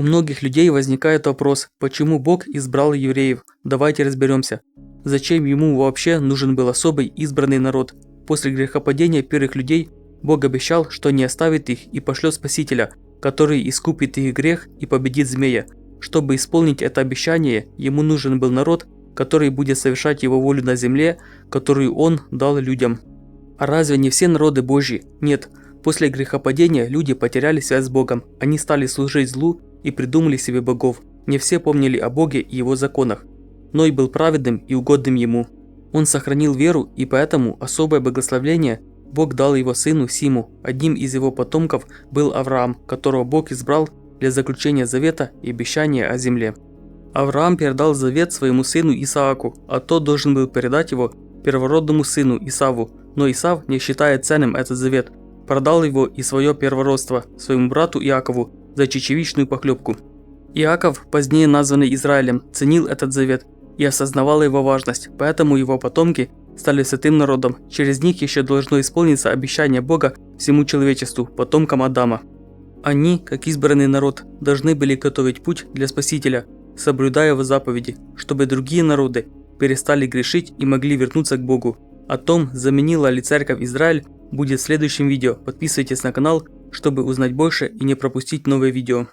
У многих людей возникает вопрос, почему Бог избрал евреев? Давайте разберемся. Зачем ему вообще нужен был особый избранный народ? После грехопадения первых людей Бог обещал, что не оставит их и пошлет Спасителя, который искупит их грех и победит змея. Чтобы исполнить это обещание, ему нужен был народ, который будет совершать его волю на земле, которую он дал людям. А разве не все народы Божьи? Нет. После грехопадения люди потеряли связь с Богом, они стали служить злу и придумали себе богов. Не все помнили о Боге и его законах. Ной был праведным и угодным ему. Он сохранил веру, и поэтому особое благословение Бог дал его сыну Симу. Одним из его потомков был Авраам, которого Бог избрал для заключения завета и обещания о земле. Авраам передал завет своему сыну Исааку, а тот должен был передать его первородному сыну Исаву. Но Исав, не считая ценным этот завет, продал его и свое первородство своему брату Иакову за чечевичную похлебку. Иаков, позднее названный Израилем, ценил этот завет и осознавал его важность, поэтому его потомки стали святым народом. Через них еще должно исполниться обещание Бога всему человечеству, потомкам Адама. Они, как избранный народ, должны были готовить путь для Спасителя, соблюдая его заповеди, чтобы другие народы перестали грешить и могли вернуться к Богу. О том, заменила ли церковь Израиль, будет в следующем видео. Подписывайтесь на канал, чтобы узнать больше и не пропустить новые видео.